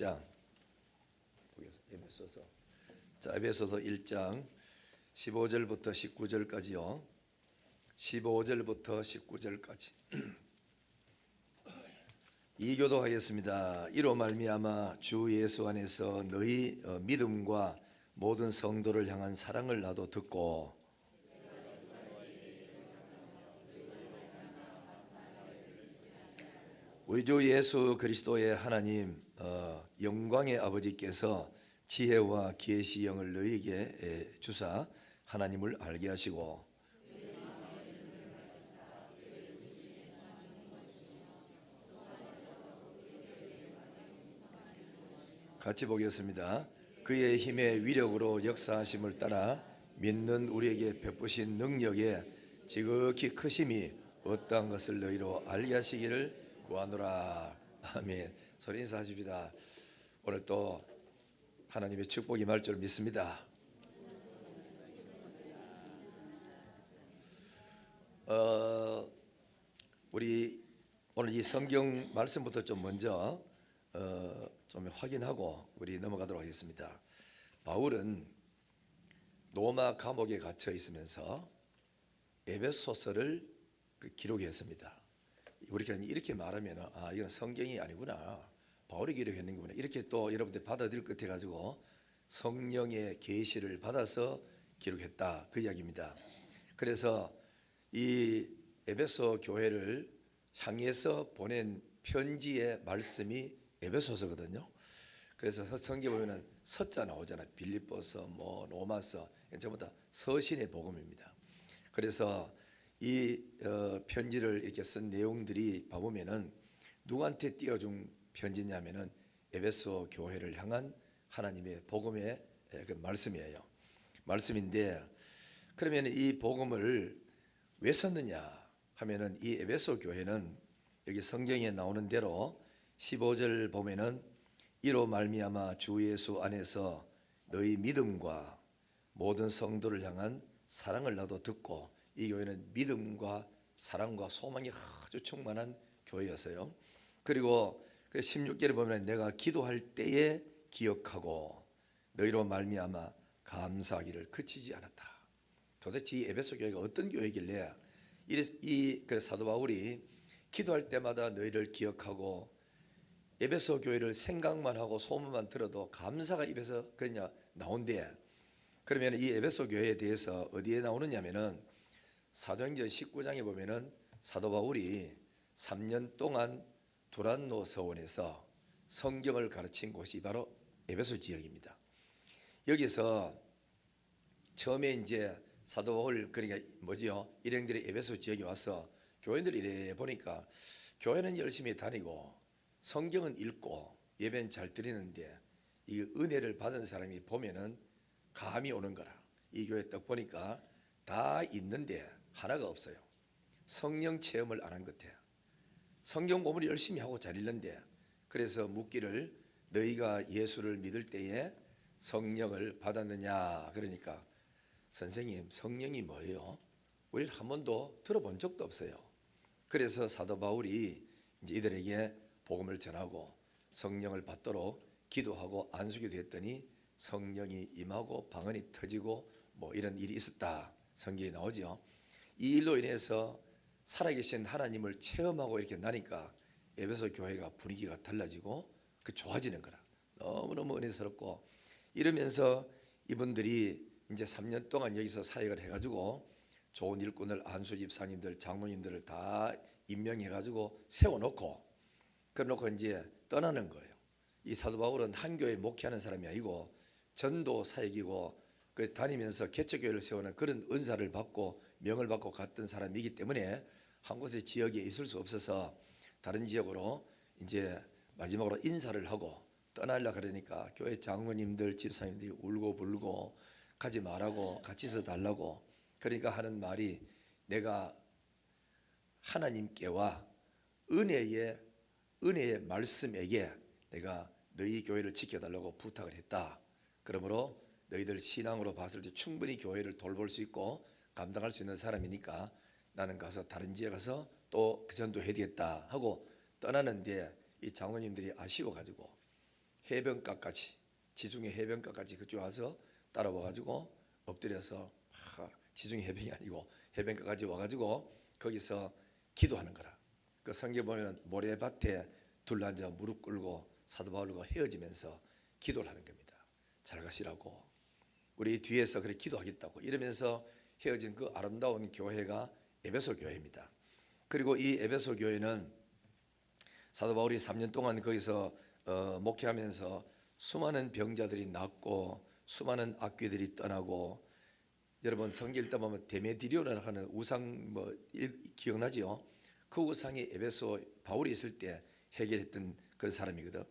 장 에베소서. 자, 에베소서 1장 15절부터 19절까지요. 15절부터 19절까지. 이교도하겠습니다. 이로 말미암아 주 예수 안에서 너희 믿음과 모든 성도를 향한 사랑을 나도 듣고 우리 주 예수 그리스도의 하나님 영광의 아버지께서 지혜와 계시 영을 너희에게 주사 하나님을 알게 하시고 같이 보겠습니다. 그의 힘의 위력으로 역사하심을 따라 믿는 우리에게 베푸신 능력에 지극히 크심이 어떠한 것을 너희로 알게 하시기를 구하노라. 아멘. 소리 인사하십니다. 오늘 또 하나님의 축복이 임할 줄 믿습니다. 우리 오늘 이 성경 말씀부터 좀 먼저 좀 확인하고 우리 넘어가도록 하겠습니다. 바울은 로마 감옥에 갇혀 있으면서 에베소서를 기록했습니다. 우리가 이렇게 말하면 이건 성경이 아니구나, 바울이 기록했는 거구나, 이렇게 또 여러분들 받아들일 것 같아가지고 성령의 계시를 받아서 기록했다, 그 이야기입니다. 그래서 이 에베소 교회를 향해서 보낸 편지의 말씀이 에베소서거든요. 그래서 성경 보면은 서자 나오잖아요. 빌립보서, 로마서, 전부 다 서신의 복음입니다. 그래서 이 편지를 이렇게 쓴 내용들이 봐보면은 누구한테 띄워준 편지냐면은 에베소 교회를 향한 하나님의 복음의 그 말씀이에요. 말씀인데, 그러면 이 복음을 왜 썼느냐 하면은 이 에베소 교회는 여기 성경에 나오는 대로 15절 보면은 이로 말미암아 주 예수 안에서 너희 믿음과 모든 성도를 향한 사랑을 나도 듣고, 이 교회는 믿음과 사랑과 소망이 아주 충만한 교회였어요. 그리고 16절에 보면 내가 기도할 때에 기억하고 너희로 말미암아 감사하기를 그치지 않았다. 도대체 이 에베소 교회가 어떤 교회길래 그래서 사도 바울이 기도할 때마다 너희를 기억하고 에베소 교회를 생각만 하고 소문만 들어도 감사가 입에서 그냥 나온대. 그러면 이 에베소 교회에 대해서 어디에 나오느냐면은 사도행전 19장에 보면은 사도 바울이 3년 동안 두란노 서원에서 성경을 가르친 곳이 바로 에베소 지역입니다. 여기서 처음에 이제 사도 바울, 그러니까 일행들이 에베소 지역에 와서 교인들이 이래 보니까 교회는 열심히 다니고 성경은 읽고 예배는 잘 드리는데 이 은혜를 받은 사람이 보면은 감이 오는 거라. 이 교회 딱 보니까 다 있는데 하나가 없어요. 성령 체험을 안 한 것 같아요. 성경 공부를 열심히 하고 잘 읽는데, 그래서 묻기를 너희가 예수를 믿을 때에 성령을 받았느냐. 그러니까 선생님, 성령이 뭐예요? 우리 한 번도 들어본 적도 없어요. 그래서 사도 바울이 이제 이들에게 복음을 전하고 성령을 받도록 기도하고 안수기도 했더니 성령이 임하고 방언이 터지고 이런 일이 있었다, 성경에 나오죠. 이 일로 인해서 살아계신 하나님을 체험하고 이렇게 나니까 에베소 교회가 분위기가 달라지고 좋아지는 거라. 너무너무 은혜스럽고, 이러면서 이분들이 이제 3년 동안 여기서 사역을 해가지고 좋은 일꾼을, 안수 집사님들, 장로님들을 다 임명해가지고 세워놓고, 그래놓고 이제 떠나는 거예요. 이 사도 바울은 한 교회 목회하는 사람이 아니고 전도 사역이고 다니면서 개척교회를 세우는 그런 은사를 받고 명을 받고 갔던 사람이기 때문에 한 곳의 지역에 있을 수 없어서 다른 지역으로 이제 마지막으로 인사를 하고 떠나려고 그러니까 교회 장로님들, 집사님들이 울고 불고 가지 말라고, 같이 있어 달라고. 그러니까 하는 말이 내가 하나님께와 은혜의 말씀에게 내가 너희 교회를 지켜달라고 부탁을 했다. 그러므로 너희들 신앙으로 봤을 때 충분히 교회를 돌볼 수 있고 감당할 수 있는 사람이니까 나는 가서 다른 지에 가서 또 그 전도 해야겠다 하고 떠나는데 이 장로님들이 아쉬워가지고 해변가까지, 지중해 해변가까지 그쪽 와서 따라와가지고 엎드려서 지중해 해변이 아니고 해변가까지 와가지고 거기서 기도하는 거라. 그 성경 보면 모래밭에 둘러앉아 무릎 꿇고 사도 바울과 헤어지면서 기도를 하는 겁니다. 잘 가시라고, 우리 뒤에서 그렇게 기도하겠다고 이러면서 헤어진 그 아름다운 교회가 에베소 교회입니다. 그리고 이 에베소 교회는 사도 바울이 3년 동안 거기서 목회하면서 수많은 병자들이 낫고 수많은 악귀들이 떠나고, 여러분 성경 읽다 보면 데메디리오라는 하는 우상 기억나지요? 그 우상이 에베소 바울이 있을 때 해결했던 그런 사람이거든.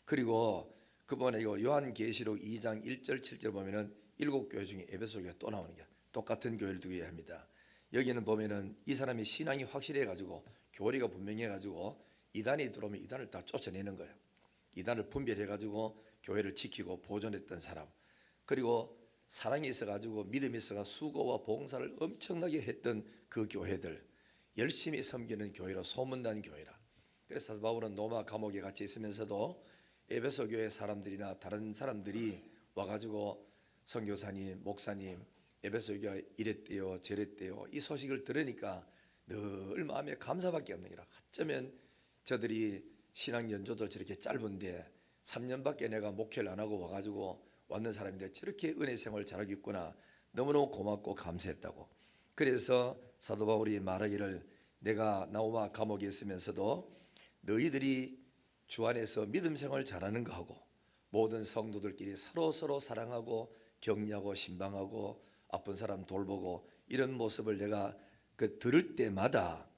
그리고 그번에 이거 요한계시록 2장 1절 7절 보면은 7교회 중에 에베소 교회가 또 나오는 게 똑같은 교회를 두게 합니다. 여기는 보면은 이 사람이 신앙이 확실해 가지고 교리가 분명해 가지고 이단이 들어오면 이단을 다 쫓아내는 거예요. 이단을 분별해 가지고 교회를 지키고 보존했던 사람. 그리고 사랑이 있어 가지고 믿음이 있어가 수고와 봉사를 엄청나게 했던 그 교회들, 열심히 섬기는 교회로 소문난 교회라. 그래서 사도 바울은 로마 감옥에 같이 있으면서도 에베소 교회 사람들이나 다른 사람들이 와가지고 선교사님, 목사님, 에베소 교회 이랬대요, 저랬대요, 이 소식을 들으니까 늘 마음에 감사밖에 없는 게라. 어쩌면 저들이 신앙 연조도 저렇게 짧은데 3년밖에 내가 목회를 안 하고 와가지고 왔는 사람인데 저렇게 은혜 생활을 잘하고 있구나, 너무너무 고맙고 감사했다고. 그래서 사도 바울이 말하기를, 내가 나오마 감옥에 있으면서도 너희들이 주 안에서 믿음 생활을 잘하는 거하고 모든 성도들끼리 서로 사랑하고 격려하고 신방하고 아픈 사람 돌보고 이런 모습을 내가 들을 때마다,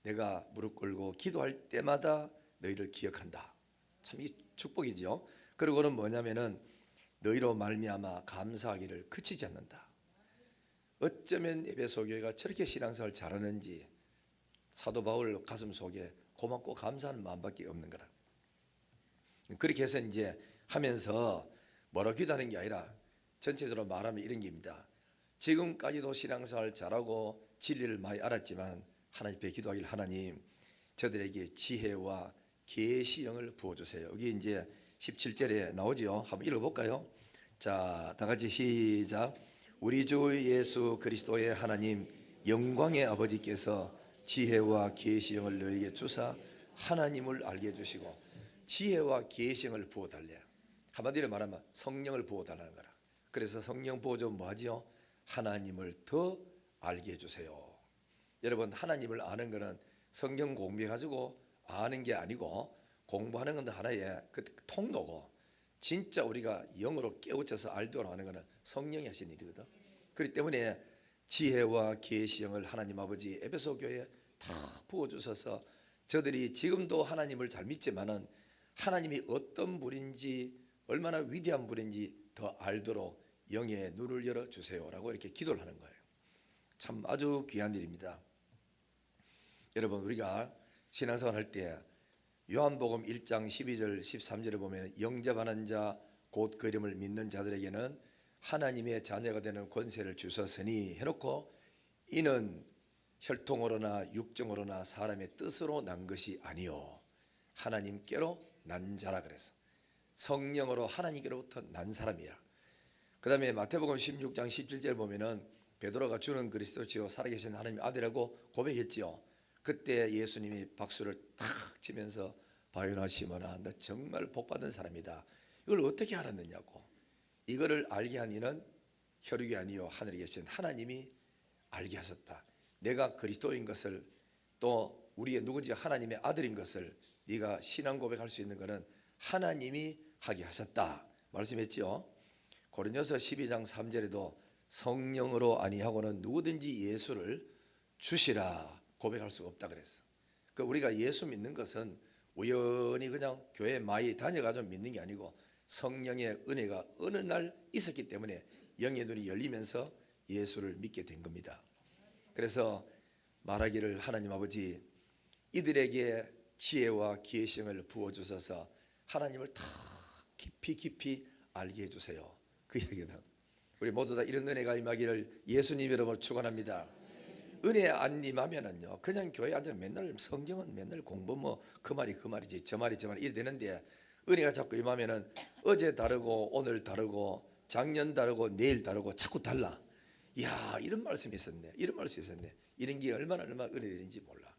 내가 무릎 꿇고 기도할 때마다 너희를 기억한다. 참 이 축복이지요. 그리고는 뭐냐면은 너희로 말미암아 감사하기를 그치지 않는다. 어쩌면 에베소 교회가 저렇게 신앙생활을 잘하는지 사도 바울 가슴 속에 고맙고 감사하는 마음밖에 없는 거라. 그렇게 해서 이제 하면서 뭐라 기도하는 게 아니라 전체적으로 말하면 이런 게입니다. 지금까지도 신앙생활 잘하고 진리를 많이 알았지만 하나님 앞에 기도하길, 하나님 저들에게 지혜와 계시형을 부어주세요. 여기 이제 17절에 나오지요. 한번 읽어볼까요? 자, 다 같이 시작. 우리 주 예수 그리스도의 하나님 영광의 아버지께서 지혜와 계시형을 너에게 주사 하나님을 알게 해주시고, 지혜와 계시형을 부어달래. 한마디로 말하면 성령을 부어달라는 거라. 그래서 성령 부어주면 뭐하지요? 하나님을 더 알게 해주세요. 여러분, 하나님을 아는 거는 성경 공부해가지고 아는 게 아니고, 공부하는 건 하나의 그 통로고, 진짜 우리가 영으로 깨우쳐서 알도록 하는 것은 성령이 하신 일이거든. 그렇기 때문에 지혜와 계시형을 하나님 아버지 에베소 교회에 다 부어주셔서 저들이 지금도 하나님을 잘 믿지만은 하나님이 어떤 분인지, 얼마나 위대한 분인지 더 알도록 영의 눈을 열어주세요라고 이렇게 기도를 하는 거예요. 참 아주 귀한 일입니다. 여러분, 우리가 신앙생활 할 때 요한복음 1장 12절 13절에 보면 영접하는 자 곧 그 이름을 믿는 자들에게는 하나님의 자녀가 되는 권세를 주셨으니 해놓고, 이는 혈통으로나 육정으로나 사람의 뜻으로 난 것이 아니요 하나님께로 난 자라. 그래서 성령으로 하나님께로부터 난 사람이야. 그 다음에 마태복음 16장 17절 보면은 베드로가 주는 그리스도시요 살아계신 하나님의 아들이라고 고백했지요. 그때 예수님이 박수를 탁 치면서 바요나 시몬아, 너 정말 복받은 사람이다. 이걸 어떻게 알았느냐고. 이거를 알게 한 이는 혈육이 아니요 하늘에 계신 하나님이 알게 하셨다. 내가 그리스도인 것을, 또 우리의 누군지 하나님의 아들인 것을 네가 신앙 고백할 수 있는 것은 하나님이 하게 하셨다 말씀했지요. 고린도서 12장 3절에도 성령으로 아니하고는 누구든지 예수를 주시라 고백할 수가 없다 그랬어. 그 우리가 예수 믿는 것은 우연히 그냥 교회 많이 다녀가지고 믿는 게 아니고 성령의 은혜가 어느 날 있었기 때문에 영의 눈이 열리면서 예수를 믿게 된 겁니다. 그래서 말하기를, 하나님 아버지 이들에게 지혜와 계시형을 부어주셔서 하나님을 더 깊이 알게 해주세요. 그 얘기는 우리 모두 다 이런 은혜가 임하기를 예수님 이름으로 축원합니다. 은혜 안 임하면은요 그냥 교회 앉아 맨날 성경은 맨날 공부 그 말이 그 말이지 저 말이 이래 되는데, 은혜가 자꾸 임하면은 어제 다르고 오늘 다르고 작년 다르고 내일 다르고 자꾸 달라. 이야, 이런 말씀이 있었네. 이런 말씀이 있었네. 이런 게 얼마나 은혜인지 몰라.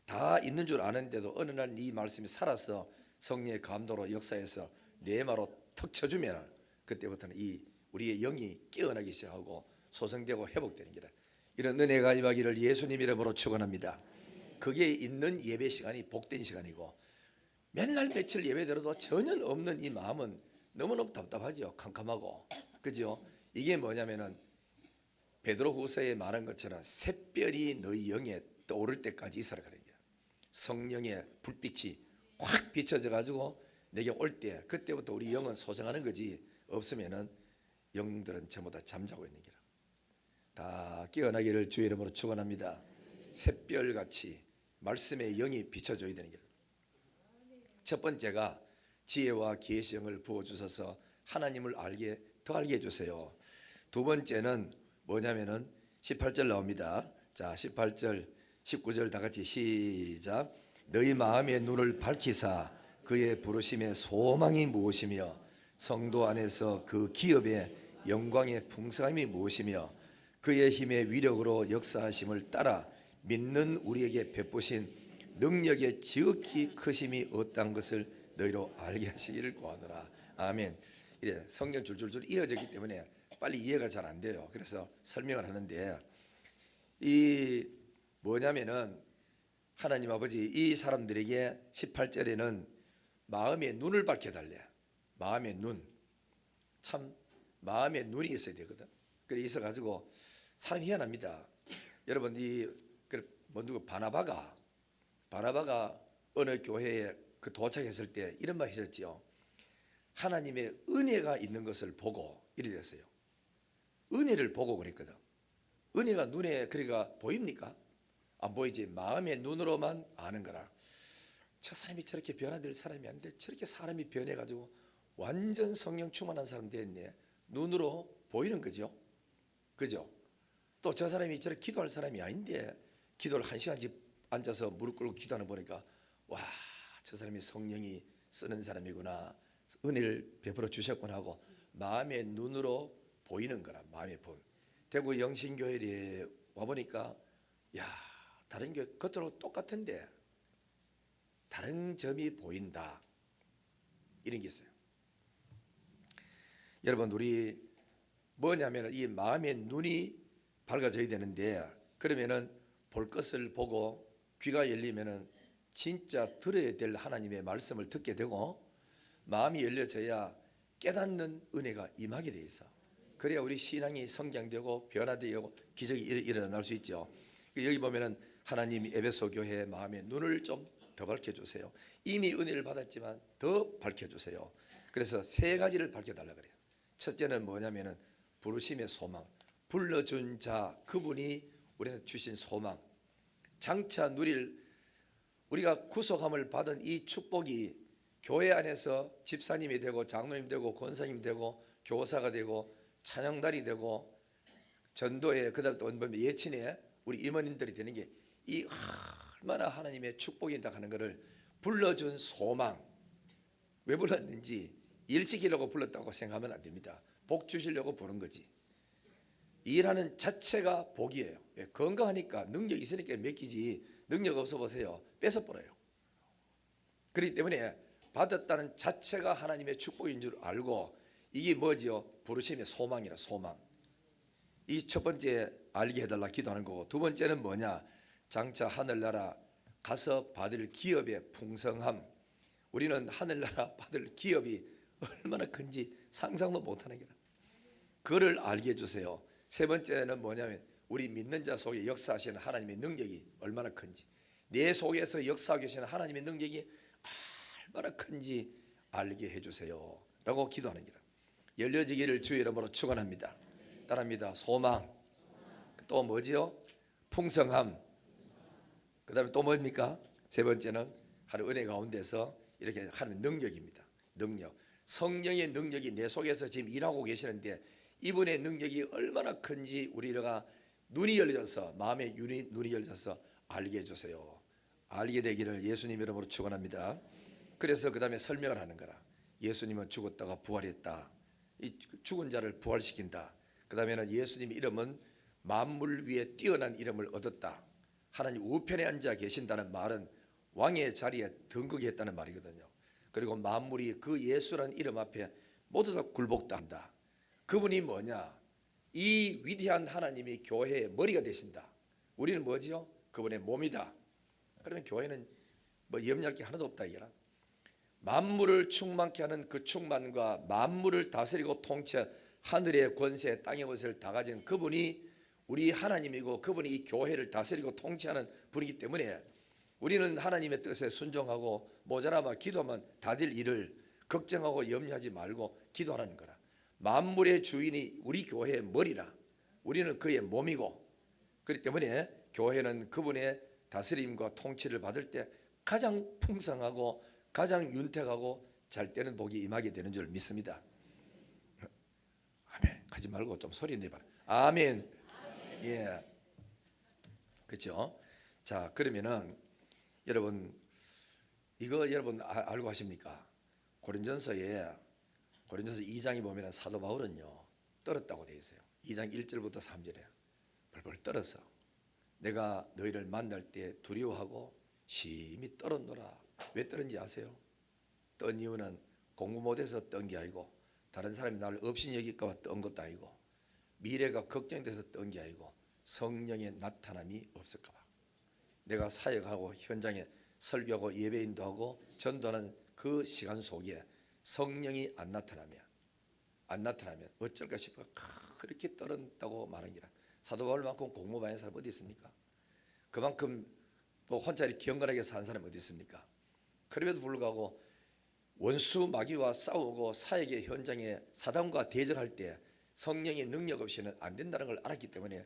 다 있는 줄 아는데도 어느 날 이 말씀이 살아서 성령의 감도로 역사해서 내 마로 턱 쳐주면 그때부터는 이 우리의 영이 깨어나기 시작하고 소성되고 회복되는 기라. 이런 은혜가 임하기를 예수님 이름으로 축원합니다. 그게 있는 예배 시간이 복된 시간이고, 맨날 며칠 예배 들어도 전혀 없는 이 마음은 너무너무 답답하죠. 캄캄하고. 그죠? 이게 뭐냐면은 베드로후서에 말한 것처럼 샛별이 너희 영에 떠오를 때까지 있어라 그런 거야. 성령의 불빛이 확 비춰져 가지고 내게 올 때, 그때부터 우리 영은 소생하는 거지. 없으면은 영들은 전부 다 잠자고 있는 거라. 다 깨어나기를 주의 이름으로 축원합니다. 샛별같이 말씀의 영이 비춰줘야 되는 거라. 첫 번째가 지혜와 계시형을 부어 주셔서 하나님을 더 알게 해주세요. 두 번째는 뭐냐면은 18절 나옵니다. 자, 18절 19절 다 같이 시작. 너희 마음의 눈을 밝히사 그의 부르심의 소망이 무엇이며 성도 안에서 그 기업의 영광의 풍성함이 무엇이며 그의 힘의 위력으로 역사하심을 따라 믿는 우리에게 베푸신 능력의 지극히 크심이 어떤 것을 너희로 알게 하시기를 구하노라. 아멘. 이래 성경 줄줄줄 이어졌기 때문에 빨리 이해가 잘 안 돼요. 그래서 설명을 하는데, 이 뭐냐면은 하나님 아버지 이 사람들에게 18절에는 마음의 눈을 밝혀달래. 마음의 눈. 참 마음의 눈이 있어야 되거든. 그래 있어가지고 사람이 희한합니다. 여러분 누구 바나바가 어느 교회에 도착했을 때 이런 말 하셨지요. 하나님의 은혜가 있는 것을 보고 이래 됐어요. 은혜를 보고 그랬거든. 은혜가 눈에 그러니까 보입니까? 안 보이지. 마음의 눈으로만 아는 거라. 저 사람이 저렇게 변화될 사람이 아닌데 저렇게 사람이 변해가지고 완전 성령 충만한 사람 됐네. 눈으로 보이는 거죠. 그죠? 또 저 사람이 저렇게 기도할 사람이 아닌데 기도를 1시간씩 앉아서 무릎 꿇고 기도하는 거 보니까 와, 저 사람이 성령이 쓰는 사람이구나. 은혜를 베풀어 주셨구나 하고 마음의 눈으로 보이는 거라. 마음의 본. 대구 영신교회에 와보니까 야, 다른 교회 겉으로 똑같은데 다른 점이 보인다. 이런 게 있어요. 여러분 우리 뭐냐면 이 마음의 눈이 밝아져야 되는데, 그러면은 볼 것을 보고 귀가 열리면은 진짜 들어야 될 하나님의 말씀을 듣게 되고 마음이 열려져야 깨닫는 은혜가 임하게 돼 있어. 그래야 우리 신앙이 성장되고 변화되고 기적이 일어날 수 있죠. 여기 보면은 하나님 에베소 교회의 마음의 눈을 좀 더 밝혀주세요. 이미 은혜를 받았지만 더 밝혀주세요. 그래서 세 가지를 밝혀달라 그래요. 첫째는 뭐냐면은 부르심의 소망. 불러준 자 그분이 우리한테 주신 소망. 장차 누릴 우리가 구속함을 받은 이 축복이 교회 안에서 집사님이 되고 장로님 되고 권사님 되고 교사가 되고 찬양단이 되고 전도에 그다음 또 예친에 우리 임원님들이 되는 게 이 얼마나 하나님의 축복이다 하는 것을 불러준 소망. 왜 불렀는지 일 시키려고 불렀다고 생각하면 안 됩니다. 복 주시려고 부른 거지. 일하는 자체가 복이에요. 건강하니까 능력 있으니까 맡기지 능력 없어 보세요. 뺏어 버려요. 그렇기 때문에 받았다는 자체가 하나님의 축복인 줄 알고 이게 뭐지요? 부르심의 소망이라. 소망. 이 첫 번째 알게 해달라 기도하는 거고, 두 번째는 뭐냐? 장차 하늘나라 가서 받을 기업의 풍성함. 우리는 하늘나라 받을 기업이 얼마나 큰지 상상도 못하는 거라. 그거를 알게 해주세요. 세 번째는 뭐냐면 우리 믿는 자 속에 역사하시는 하나님의 능력이 얼마나 큰지, 내 속에서 역사하고 계시는 하나님의 능력이 얼마나 큰지 알게 해주세요 라고 기도하는 거라. 열려지기를 주의 이름으로 축원합니다. 따라합니다. 소망. 또 뭐지요? 풍성함. 그 다음에 또 뭡니까? 세 번째는 하나님 은혜 가운데서 이렇게 하는 능력입니다. 능력. 성령의 능력이 내 속에서 지금 일하고 계시는데 이분의 능력이 얼마나 큰지 우리가 눈이 열려서, 마음의 눈이 열려서 알게 해주세요. 알게 되기를 예수님 이름으로 축원합니다. 그래서 그 다음에 설명을 하는 거라. 예수님은 죽었다가 부활했다. 이 죽은 자를 부활시킨다. 그 다음에는 예수님 이름은 만물 위에 뛰어난 이름을 얻었다. 하나님 우편에 앉아 계신다는 말은 왕의 자리에 등극했다는 말이거든요. 그리고 만물이 그 예수라는 이름 앞에 모두 다 굴복한다. 그분이 뭐냐? 이 위대한 하나님이 교회의 머리가 되신다. 우리는 뭐지요? 그분의 몸이다. 그러면 교회는 뭐 염려할 게 하나도 없다 이거라. 만물을 충만케 하는 그 충만과 만물을 다스리고 통치 하늘의 권세 땅의 것을 다 가진 그분이 우리 하나님이고 그분이 이 교회를 다스리고 통치하는 분이기 때문에 우리는 하나님의 뜻에 순종하고 모자라면 기도하면 다 될 일을 걱정하고 염려하지 말고 기도하라는 거라. 만물의 주인이 우리 교회의 머리라. 우리는 그의 몸이고 그렇기 때문에 교회는 그분의 다스림과 통치를 받을 때 가장 풍성하고 가장 윤택하고 잘 되는 복이 임하게 되는 줄 믿습니다. 아멘. 하지 말고 좀 소리 내봐라. 아멘. 예, 그렇죠. 자, 그러면은 여러분 이거 여러분 알고 하십니까? 고린전서 2장에 보면은 사도 바울은요 떨었다고 되어 있어요. 2장 1절부터 3절에 벌벌 떨어서 내가 너희를 만날 때 두려워하고 심히 떨었노라. 왜 떨었는지 아세요? 떤 이유는 공부 못해서 떤 게 아니고 다른 사람이 나를 없인 여길까 봐 떤 것도 아니고 미래가 걱정돼서 떤 게 아니고 성령의 나타남이 없을까 봐. 내가 사역하고 현장에 설교하고 예배인도 하고 전도하는 그 시간 속에 성령이 안 나타나면 어쩔까 싶어 그렇게 떨었다고 말한 기라. 사도 바울만큼 공부 많이 한 사람 어디 있습니까? 그만큼 또 혼자 이렇게 경건하게 사는 사람 어디 있습니까? 그럼에도 불구하고 원수 마귀와 싸우고 사역의 현장에 사단과 대적할 때 성령의 능력 없이는 안 된다는 걸 알았기 때문에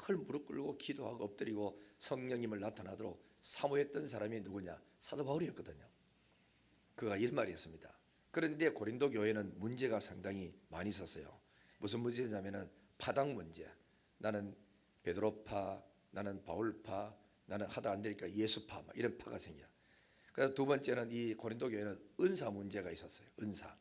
늘 무릎 꿇고 기도하고 엎드리고 성령님을 나타나도록 사모했던 사람이 누구냐? 사도 바울이었거든요. 그가 이런 말이 있습니다. 그런데 고린도 교회는 문제가 상당히 많이 있었어요. 무슨 문제냐면은 파당 문제. 나는 베드로파, 나는 바울파, 나는 하다 안 되니까 예수파, 이런 파가 생겨. 그래서 두 번째는 이 고린도 교회는 은사 문제가 있었어요. 은사.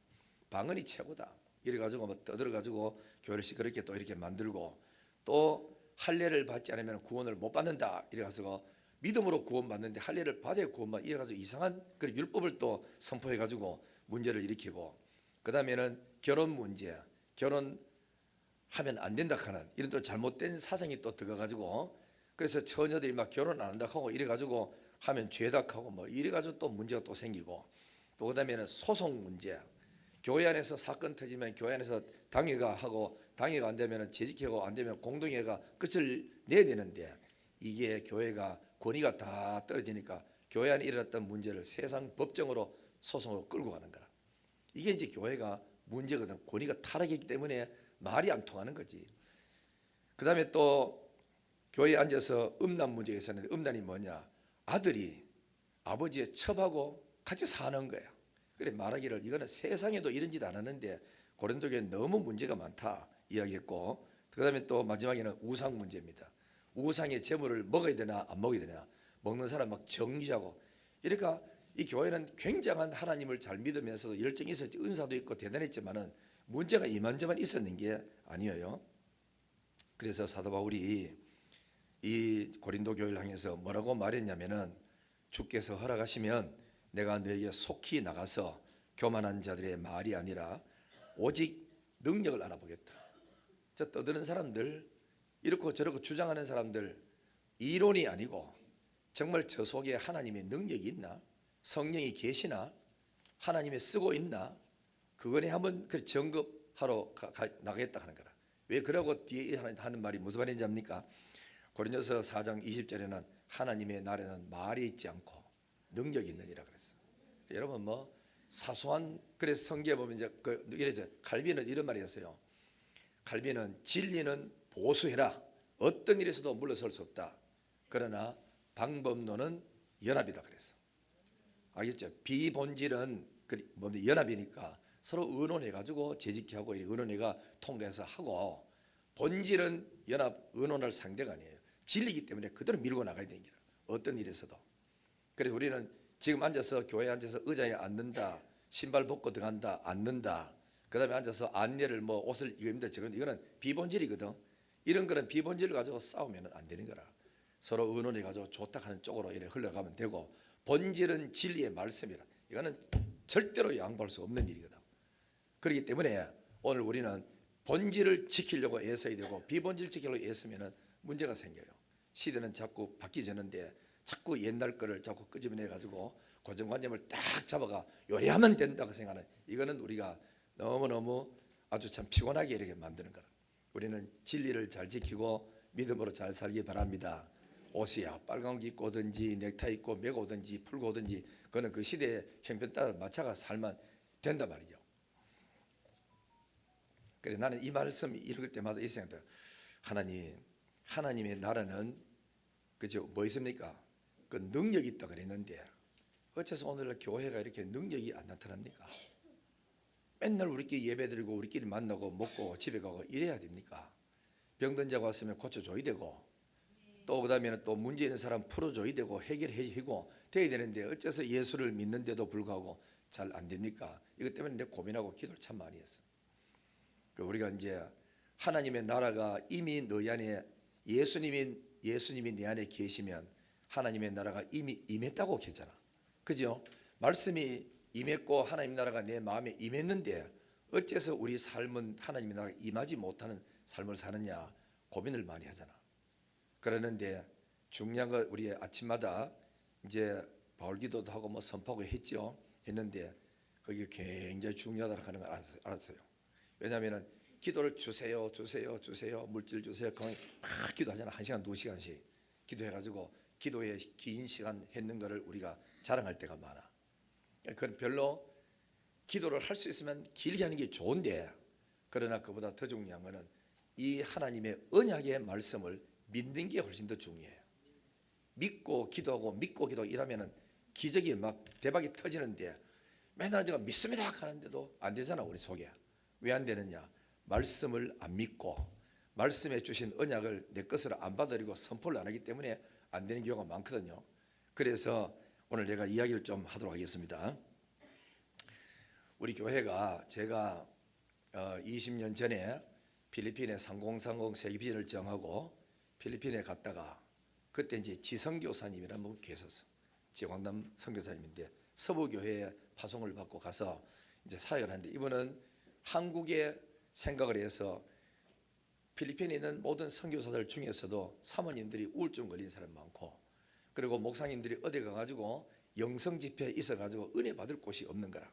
방언이 최고다. 이래가지고 뭐 떠들어가지고 교회를 시끄럽게 또 이렇게 만들고 또 할례를 받지 않으면 구원을 못 받는다. 이래가지고 믿음으로 구원받는데 할례를 받아야 구원받. 이래가지고 이상한 그 율법을 또 선포해가지고 문제를 일으키고 그 다음에는 결혼 문제, 결혼하면 안 된다 하는 이런 또 잘못된 사상이 또 들어가가지고 그래서 처녀들이 막 결혼 안 한다 하고 이래가지고 하면 죄다 하고 뭐 이래가지고 또 문제가 또 생기고 또 그다음에는 소송 문제. 교회 안에서 사건 터지면 교회 안에서 당회가 하고 당회가 안 되면 재직회가 안 되면 공동회가 끝을 내야 되는데 이게 교회가 권위가 다 떨어지니까 교회 안에 일어났던 문제를 세상 법정으로 소송으로 끌고 가는 거라. 이게 이제 교회가 문제거든. 권위가 타락했기 때문에 말이 안 통하는 거지. 그 다음에 또 교회에 앉아서 음란 문제가 있었는데 음란이 뭐냐? 아들이 아버지의 첩하고 같이 사는 거야. 그래 말하기를 이거는 세상에도 이런 짓 안 하는데 고린도 교회는 너무 문제가 많다 이야기했고 그 다음에 또 마지막에는 우상 문제입니다. 우상의 제물을 먹어야 되나 안 먹어야 되나 먹는 사람 막 정죄하고 이러니까 이 교회는 굉장한 하나님을 잘 믿으면서도 열정이 있었지 은사도 있고 대단했지만은 문제가 이만저만 있었는 게 아니에요. 그래서 사도 바울이 이 고린도 교회를 향해서 뭐라고 말했냐면은 주께서 허락하시면 내가 너에게 속히 나가서 교만한 자들의 말이 아니라 오직 능력을 알아보겠다. 저 떠드는 사람들 이렇고 저렇고 주장하는 사람들 이론이 아니고 정말 저 속에 하나님의 능력이 있나? 성령이 계시나? 하나님이 쓰고 있나? 그거에 한번 그 점검하러 나가겠다 하는 거라. 왜 그러고 뒤에 하는 말이 무슨 말인지 압니까? 고린도서 4장 20절에는 하나님의 날에는 말이 있지 않고 능력이 있느니라 그랬어. 여러분 뭐 사소한 그래서 성경에 보면 이제 이래서 칼빈은 이런 말이 있어요. 칼빈은 진리는 보수해라. 어떤 일에서도 물러설 수 없다. 그러나 방법론은 연합이다 그랬어. 알겠죠? 비본질은 연합이니까 서로 의논해가지고 재직하고 의논회가 통과해서 하고 본질은 연합 의논할 상대가 아니에요. 진리이기 때문에 그대로 밀고 나가야 되는 거라. 어떤 일에서도. 그래서 우리는 지금 앉아서 교회에 앉아서 의자에 앉는다, 신발 벗고 들어간다, 앉는다. 그다음에 앉아서 안내를 뭐 옷을 입는다, 저건 이거는 비본질이거든. 이런 거는 비본질을 가지고 싸우면 안 되는 거라. 서로 의논해 가지고 좋다 하는 쪽으로 이렇게 흘러가면 되고, 본질은 진리의 말씀이라. 이거는 절대로 양보할 수 없는 일이거든. 그렇기 때문에 오늘 우리는 본질을 지키려고 애써야 되고, 비본질 지키려고 애쓰면 문제가 생겨요. 시대는 자꾸 바뀌지는데 자꾸 옛날 거를 자꾸 끄집어내 가지고 고정관념을 딱 잡아가 요리하면 된다고 생각하는, 이거는 우리가 너무너무 아주 참 피곤하게 이렇게 만드는 거라. 우리는 진리를 잘 지키고 믿음으로 잘 살기 바랍니다. 옷이야 빨간 옷 입고 오든지 넥타이 입고 메고 오든지 풀고 오든지 그거는 그 시대의 형편 따라 맞춰가 살면 된단 말이죠. 그래서 나는 이 말씀 읽을 때마다 이 생각돼요. 하나님의 나라는 그죠, 뭐 있습니까? 그 능력이 있다 그랬는데 어째서 오늘날 교회가 이렇게 능력이 안 나타납니까? 맨날 우리끼리 예배드리고 우리끼리 만나고 먹고 집에 가고 이래야 됩니까? 병든 자가 왔으면 고쳐줘야 되고, 또 그다음에는 또 문제 있는 사람 풀어줘야 되고 해결해주고 돼야 되는데 어째서 예수를 믿는데도 불구하고 잘 안 됩니까? 이것 때문에 내가 고민하고 기도를 참 많이 했어. 우리가 이제 하나님의 나라가 이미 너희 안에, 예수님이 내 안에 계시면 하나님의 나라가 이미 임했다고 했잖아. 그죠? 말씀이 임했고 하나님 나라가 내 마음에 임했는데 어째서 우리 삶은 하나님의 나라가 임하지 못하는 삶을 사느냐 고민을 많이 하잖아. 그러는데 중요한 건 우리 아침마다 이제 바울기도도 하고 뭐 선포하고 했는데 그게 굉장히 중요하다고 하는 걸 알았어요. 왜냐하면 기도를 주세요 물질 주세요 그냥 막 기도하잖아. 1시간 2시간씩 기도해가지고 기도에 긴 시간 했는 거를 우리가 자랑할 때가 많아. 그건 별로 기도를 할 수 있으면 길게 하는 게 좋은데, 그러나 그보다 더 중요한 것은 이 하나님의 언약의 말씀을 믿는 게 훨씬 더 중요해요. 믿고 기도하고 이러면은 기적이 막 대박이 터지는데 맨날 제가 믿습니다 하는데도 안 되잖아. 우리 속에 왜 안 되느냐? 말씀을 안 믿고 말씀에 주신 언약을 내 것으로 안 받아들이고 선포를 안 하기 때문에 안 되는 경우가 많거든요. 그래서 오늘 내가 이야기를 좀 하도록 하겠습니다. 우리 교회가 제가 20년 전에 필리핀에 3030 세계비전을 정하고 필리핀에 갔다가 그때 이제 지성교사님이라는 분 계셨어. 지광남 선교사님인데 서부교회에 파송을 받고 가서 이제 사역을 하는데, 이분은 한국에 생각을 해서 필리핀에 있는 모든 선교사들 중에서도 사모님들이 우울증 걸린 사람 많고, 그리고 목사님들이 어디 가가지고 영성 집회에 있어가지고 은혜 받을 곳이 없는 거라.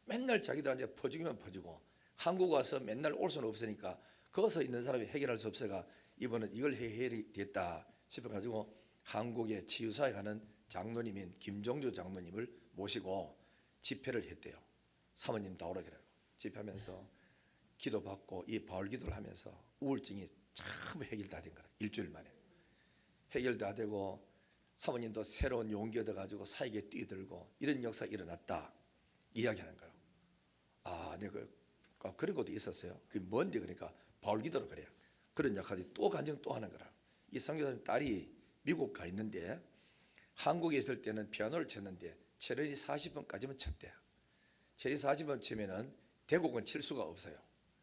맨날 자기들한테 퍼주기만 퍼주고 한국 와서 맨날 올 수는 없으니까 거기서 있는 사람이 해결할 수 없어가 이번은 이걸 해결이 됐다 싶어가지고 한국에 치유사에 가는 장로님인 김종주 장로님을 모시고 집회를 했대요. 사모님 다 오라 그래요. 집회하면서 기도받고 이 바울기도를 하면서 우울증이 참 해결 다 된 거라. 일주일 만에 해결 다 되고 사모님도 새로운 용기 얻어가지고 사역에 뛰어들고 이런 역사가 일어났다 이야기하는 거예요. 내가 그런 것도 있었어요. 그게 뭔데? 그러니까 바울기도로 그래요. 그런 역할이 또 간증 또 하는 거라. 이 선교사님 딸이 미국 가 있는데 한국에 있을 때는 피아노를 쳤는데 체력이 40번까지만 쳤대. 체력이 40번 치면은 대곡은 칠 수가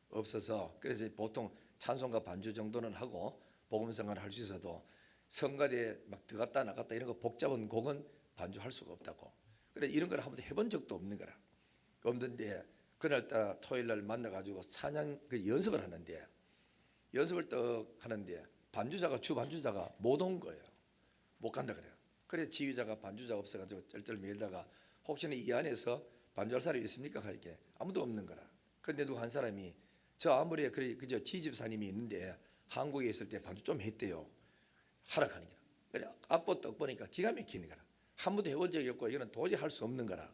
없어서 그래서 보통 찬송가 반주 정도는 하고 복음성가를 할 수 있어도 성가대에 막 들어갔다 나갔다 이런 거 복잡한 곡은 반주할 수가 없다고. 그래 이런 걸 한 번도 해본 적도 없는 거라. 없는데 그날따라 토요일날 만나가지고 찬양 그 연습을 하는데 반주자가 주 반주자가 못 온 거예요. 못 간다 그래요. 그래서 지휘자가 반주자가 없어가지고 쩔쩔 밀다가 혹시나 이 안에서 반주할 사람이 있습니까? 하니까 아무도 없는 거라. 그런데 누구 한 사람이 저 아무리 그저 지집사님이 있는데 한국에 있을 때 반주 좀 했대요. 하락하는 거라. 그래 악보 떡 보니까 기가 막히는 거라. 한 번도 해본 적이 없고 이거는 도저히 할 수 없는 거라.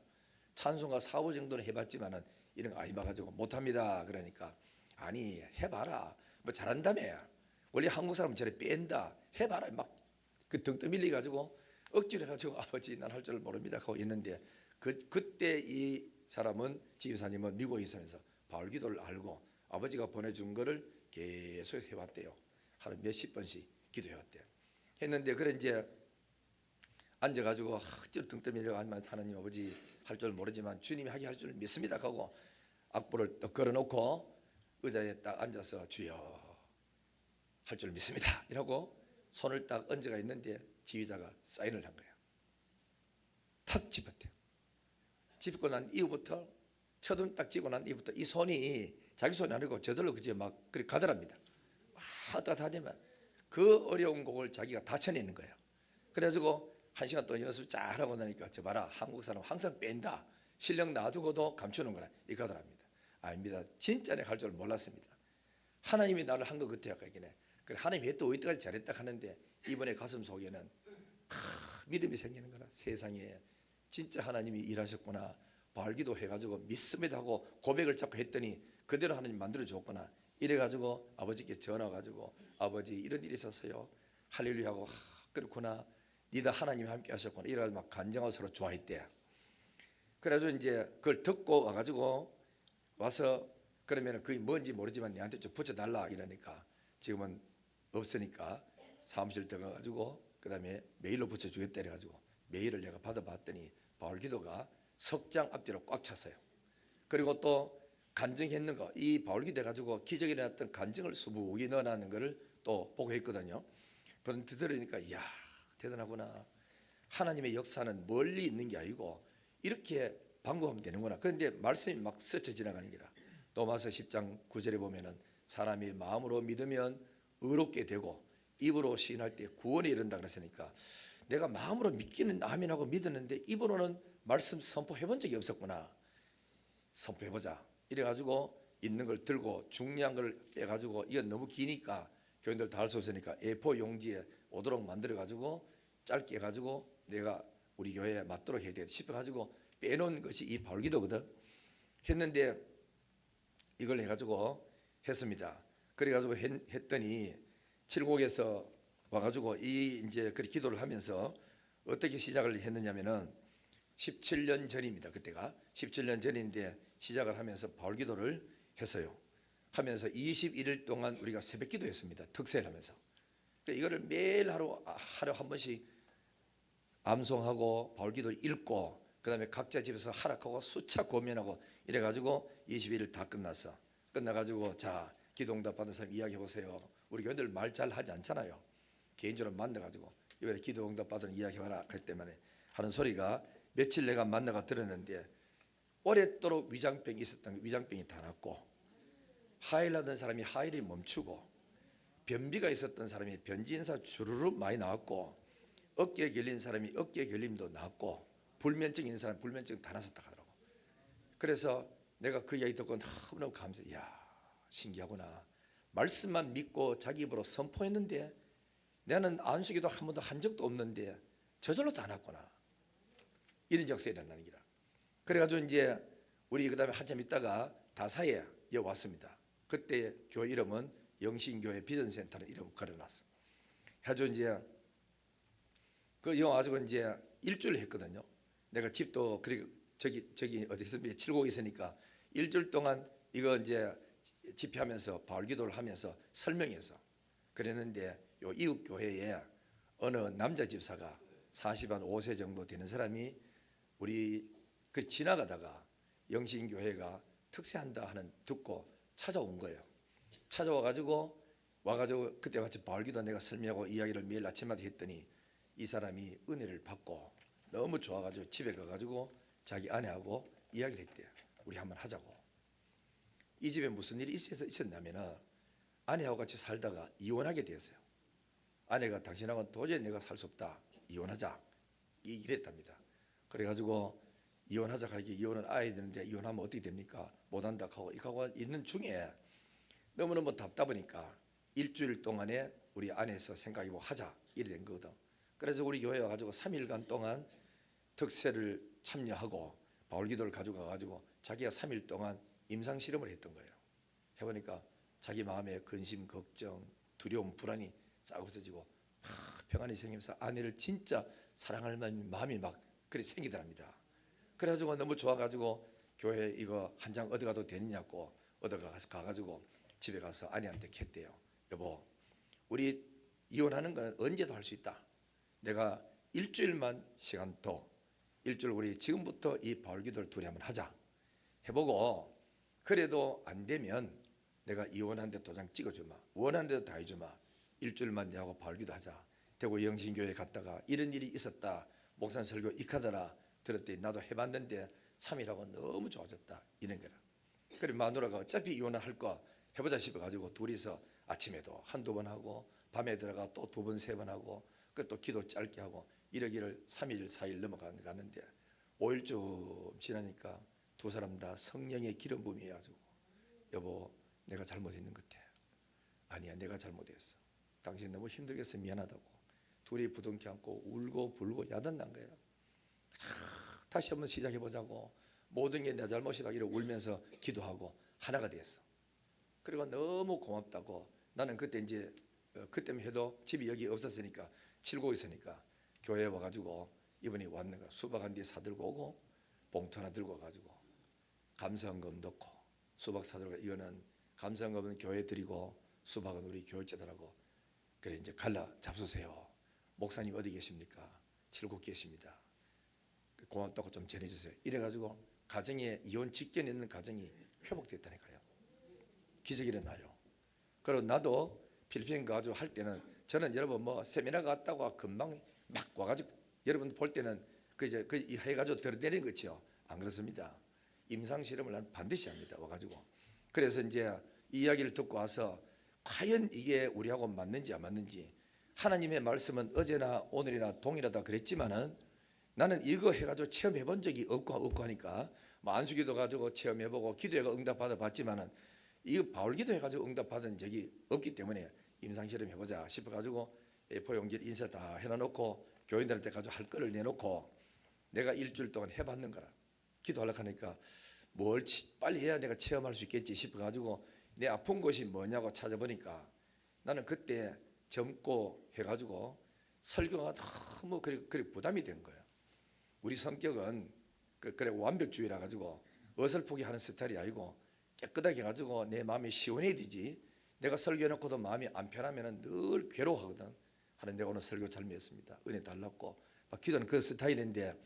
찬송가 4부 정도는 해봤지만은 이런 거 안 해봐가지고 못합니다. 그러니까 아니 해봐라. 뭐 잘한다며. 원래 한국 사람은 저래 뺀다. 해봐라. 막 그 등 떠밀리 가지고 억지로 해가지고 아버지 난 할 줄 모릅니다 하고 있는데 그때 이 사람은 지휘사님은 미국에 있으면서 바울기도를 알고 아버지가 보내준 거를 계속 해왔대요. 하루 몇십 번씩 기도해왔대요. 했는데 그래 이제 앉아가지고 어찌 등 떠밀려 앉으면 하나님 아버지 할 줄 모르지만 주님이 하게 할 줄 믿습니다 하고 악보를 딱 걸어놓고 의자에 딱 앉아서 주여 할 줄 믿습니다 이라고 손을 딱 얹어가 있는데 지휘자가 사인을 한 거예요. 탁 집었대요. 집고 난 이후부터 첫음 딱 쥐고 난 이후부터 이 손이 자기 손이 아니고 저절로 그제 막 그렇게 가더랍니다. 하다 하지만 그 어려운 곡을 자기가 다 쳐내는 거예요. 그래가지고 1시간 동안 연습 잘 하고 나니까 저 봐라 한국 사람 항상 뺀다. 실력 놔두고도 감추는 거라 이거 하더랍니다. 아닙니다. 진짜 내가 할 줄 몰랐습니다. 하나님이 나를 한 것 같아요. 하나님이 또 이때까지 잘했다 하는데 이번에 가슴 속에는 믿음이 생기는 거라. 세상에 진짜 하나님이 일하셨구나. 발기도 해가지고 믿습니다 하고 고백을 자꾸 했더니 그대로 하나님 만들어 줬구나. 이래가지고 아버지께 전화 가지고 아버지 이런 일이 있었어요. 할렐루야 하고 그렇구나. 니다 하나님이 함께 하셨구나. 이래가지고 막 간증하고 서로 좋아했대. 그래가지고 이제 그걸 듣고 와가지고 와서 그러면은 그게 뭔지 모르지만 내한테 좀 붙여달라 이러니까 지금은 없으니까 사무실 들어가가지고 그 다음에 메일로 붙여주겠다 이래가지고 메일을 내가 받아봤더니 바울기도가 석장 앞뒤로 꽉 찼어요. 그리고 또 간증했는 거, 이 바울기도 해가지고 기적이 일어났던 간증을 수북이 넣어놨는 거를 또 보고 했거든요. 그런데 들으니까 이야 대단하구나. 하나님의 역사는 멀리 있는 게 아니고 이렇게 방법하면 되는구나. 그런데 말씀이 막 스쳐 지나가는 기라. 로마서 10장 9절에 보면은 사람이 마음으로 믿으면 의롭게 되고 입으로 시인할 때 구원에 이른다 그랬으니까 내가 마음으로 믿기는 아멘하고 믿었는데 입으로는 말씀 선포해본 적이 없었구나. 선포해보자. 이래가지고 있는 걸 들고 중요한 걸 빼가지고 이건 너무 기니까 교인들 다 할 수 없으니까 A4 용지에 오도록 만들어가지고 짧게 해가지고 내가 우리 교회에 맞도록 해야 돼 싶어가지고 빼놓은 것이 이 바울기도거든. 했는데 이걸 해가지고 했습니다. 그래가지고 했더니 칠곡에서 와가지고 이 이제 그 기도를 하면서 어떻게 시작을 했느냐면은 17년 전입니다. 그때가 17년 전인데 시작을 하면서 바울기도를 했어요. 하면서 21일 동안 우리가 새벽 기도했습니다. 특세를 하면서. 그러니까 이거를 매일 하루 한 번씩 암송하고 바울기도를 읽고 그다음에 각자 집에서 하락하고 수차 고민하고 이래가지고 21일 다 끝났어. 끝나가지고 자 기도응답 받은 사람 이야기해 보세요. 우리 교인들 말 잘 하지 않잖아요. 개인적으로 만나가지고 이번에 기도응답 받은 이야기해봐라 할 때만 하는 소리가 며칠 내가 만나가 들었는데 오랫도록 위장병이 있었던 위장병이 다 났고 하일하던 사람이 하일이 멈추고 변비가 있었던 사람이 변지 인사 주르륵 많이 나왔고 어깨에 걸린 사람이 어깨 결림도 나았고 불면증 있는 사람 불면증 다 났었다 하더라고. 그래서 내가 그 이야기 듣고 너무너무 감사해. 이야 신기하구나. 말씀만 믿고 자기 입으로 선포했는데 나는 안수기도 한 번도 한 적도 없는데 저절로 다 났구나. 이런 역사가 일어나는 기라. 그래가지고 이제 우리 그 다음에 한참 있다가 다사에 왔습니다. 그때 교회 이름은 영신교회 비전센터는 이름 걸어놨어. 해가지고 이제 그 와가지고 이제 일주일 했거든요. 내가 집도 그리고 저기 어디 있습니까? 칠곡에 있으니까 일주일 동안 이거 이제 집회하면서 바울기도를 하면서 설명해서 그랬는데 요 이웃 교회에 어느 남자 집사가 45세 정도 되는 사람이 우리 그 지나가다가 영신교회가 특세한다 하는 듣고 찾아온 거예요. 찾아와가지고 그때 마침 바울기도 내가 설명하고 이야기를 매일 아침마다 했더니 이 사람이 은혜를 받고 너무 좋아가지고 집에 가가지고 자기 아내하고 이야기를 했대요. 우리 한번 하자고. 이 집에 무슨 일이 있었냐면은 아내하고 같이 살다가 이혼하게 되었어요. 아내가 당신하고는 도저히 내가 살 수 없다. 이혼하자. 이랬답니다. 그래가지고 이혼하자 하기 이혼은 아야 되는데 이혼하면 어떻게 됩니까? 못한다 하고 이거하고 있는 중에 너무너무 답답하니까 일주일 동안에 우리 안에서 생각해보고 하자 이래 된 거거든. 그래서 우리 교회 와가지고 3일간 동안 특세를 참여하고 바울기도를 가지고 가가지고 자기가 3일 동안 임상 실험을 했던 거예요. 해보니까 자기 마음에 근심, 걱정, 두려움, 불안이 싹 없어지고 평안이 생기면서 아내를 진짜 사랑할 마음이 막 그리 생기더랍니다. 그래가지고 너무 좋아가지고 교회 이거 한 장 얻어가도 되느냐고 가가지고 집에 가서 아내한테 했대요. 여보, 우리 이혼하는 건 언제도 할 수 있다. 내가 일주일만 시간 더, 일주일 우리 지금부터 이 바울기도를 둘이 한번 하자 해보고, 그래도 안 되면 내가 이원한 데 도장 찍어주마, 원하는 데도 다 해주마, 일주일만 내하고 바울기도 하자. 대구 영신교회 갔다가 이런 일이 있었다, 목사님 설교 익하더라 들었더니 나도 해봤는데 3일하고 너무 좋아졌다, 이런 거라. 그래 마누라가 어차피 이혼을 할 거 해보자 싶어가지고 둘이서 아침에도 한두 번 하고 밤에 들어가 또 두 번, 세 번 하고, 그 또 기도 짧게 하고 이러기를 3일, 4일 넘어가는데 5일쯤 지나니까 두 사람 다 성령의 기름 부음이 해가지고, 여보 내가 잘못했는 것 같아. 아니야, 내가 잘못했어. 당신 너무 힘들겠어, 미안하다고. 둘이 부둥켜 안고 울고 불고 야단난 거야. 다시 한번 시작해보자고, 모든 게 내 잘못이다 이러고 울면서 기도하고 하나가 됐어. 그리고 너무 고맙다고. 나는 그때 이제 그때만 해도 집이 여기 없었으니까, 칠고 있으니까 교회에 와가지고 이분이 왔는 거야. 수박 한 뒤 사들고 오고 봉투 하나 들고 와가지고 감사헌금 넣고, 수박 사들고, 이거는 감사헌금은 교회 드리고 수박은 우리 교회자들하고, 그래 이제 갈라 잡수세요. 목사님 어디 계십니까? 칠곡 계십니다. 고맙다고 좀 전해주세요. 이래가지고 가정에, 이혼 직전에 있는 가정이 회복됐다니까요. 기적이 일어나요. 그리고 나도 필리핀 가가지고 할 때는, 저는 여러분 뭐 세미나 갔다고 금방 막 와가지고 여러분 볼 때는 그 해가지고 들어내리는 거죠. 안 그렇습니다. 임상 실험을 난 반드시 합니다. 와가지고. 그래서 이제 이 이야기를 듣고 와서 과연 이게 우리하고 맞는지 안 맞는지, 하나님의 말씀은 어제나 오늘이나 동일하다 그랬지만은 나는 이거 해가지고 체험해 본 적이 없고 하니까, 뭐 안수기도 가지고 체험해보고 기도해가 응답 받아봤지만은 이거 바울기도 해가지고 응답 받은 적이 없기 때문에 임상실험 해보자 싶어가지고 A4 용지를 인쇄 다 해놔놓고 교인들한테 가지고 할 거를 내놓고 내가 일주일 동안 해봤는 거라. 기도하려고 하니까 뭘 빨리 해야 내가 체험할 수 있겠지 싶어가지고 내 아픈 곳이 뭐냐고 찾아보니까, 나는 그때 젊고 해가지고 설교가 너무 그래 부담이 된 거야. 우리 성격은 그래 완벽주의라 가지고 어설프게 하는 스타일이 아니고 깨끗하게 가지고 내 마음이 시원해야 되지. 내가 설교해놓고도 마음이 안 편하면 늘 괴로워하거든. 하는데 오늘 설교 잘 맺었습니다. 은혜 달랐고 막 기도는 그 스타일인데,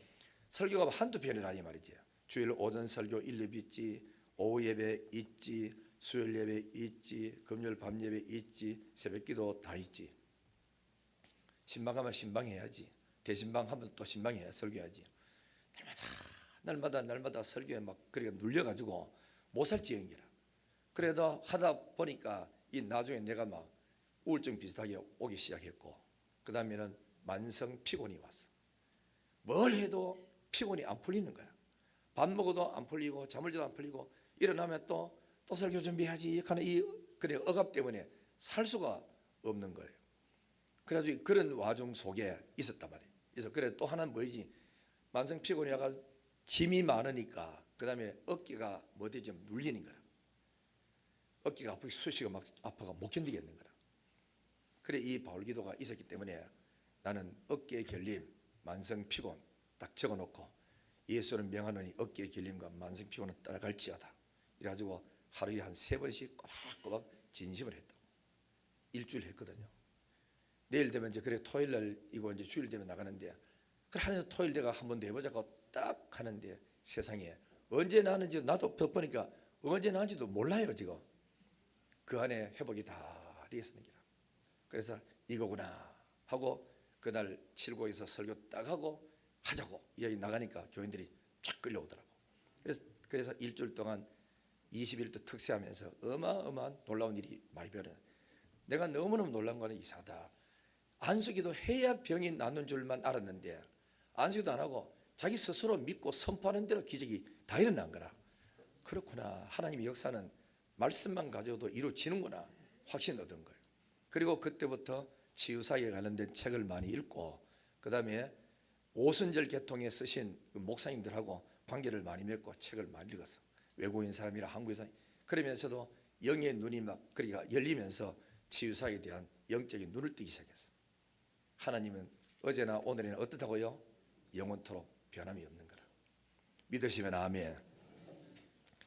설교가 한두 편이라 이 말이지. 주일 오전 설교 1, 2 있지, 오후 예배 있지, 수요일 예배 있지, 금요일 밤 예배 있지, 새벽기도 다 있지. 신방하면 신방해야지. 대신방 하면 또 신방해야 설교해야지. 날마다 설교에 막 그렇게 눌려가지고 못 살 지경이라. 그래도 하다 보니까 이 나중에 내가 막 우울증 비슷하게 오기 시작했고, 그 다음에는 만성 피곤이 왔어. 뭘 해도 피곤이 안 풀리는 거야. 밥 먹어도 안 풀리고 잠을 자도 안 풀리고, 일어나면 또 설교 준비해야지 하는 이 그래 억압 때문에 살 수가 없는 거예요. 그래가지고 그런 와중 속에 있었단 말이에요. 그래서 그래 또 하나는 뭐지? 만성 피곤이 와가 짐이 많으니까 그 다음에 어깨가 뭐지 좀 눌리는 거야. 어깨가 아프고 수시가 막 아파가 못 견디겠는 거야. 그래 이 바울기도가 있었기 때문에 나는 어깨 결림, 만성 피곤 딱 적어놓고, 예수는 명하노니 어깨 결림과 만성 피곤은 따라갈지어다. 이래가지고 하루에 한 3번씩 꼬박꼬박 진심을 했다고. 일주일 했거든요. 내일 되면 이제 그래 토요일 날 이거 이제 주일 되면 나가는데, 그래 하는 토요일 내가 한 번 더 해보자고 딱 하는데, 세상에 언제 나는지 나도 덮으니까 언제 나는지도 몰라요 지금. 그 안에 회복이 다 되겠습니다. 그래서 이거구나 하고 그날 칠고에서 설교 딱 하고 하자고 이야기 나가니까 교인들이 쫙 끌려오더라고. 그래서 일주일 동안 20일도 특세하면서 어마어마한 놀라운 일이 많이 벌어요. 내가 너무너무 놀란 거는 이상하다. 안수기도 해야 병이 낫는 줄만 알았는데 안수기도 안 하고 자기 스스로 믿고 선포하는 대로 기적이 다 일어난 거라. 그렇구나. 하나님의 역사는 말씀만 가져도 이루어지는구나 확신 얻은 거예요. 그리고 그때부터 치유사에 관련된 책을 많이 읽고, 그 다음에 오순절 개통에 쓰신 목사님들하고 관계를 많이 맺고 책을 많이 읽었어. 외국인 사람이라 한국에서. 그러면서도 영의 눈이 막 그러니까 열리면서 치유사에 대한 영적인 눈을 뜨기 시작했어. 하나님은 어제나 오늘이나 어떻다고요? 영원토록 변함이 없는 거라. 믿으시면 아멘.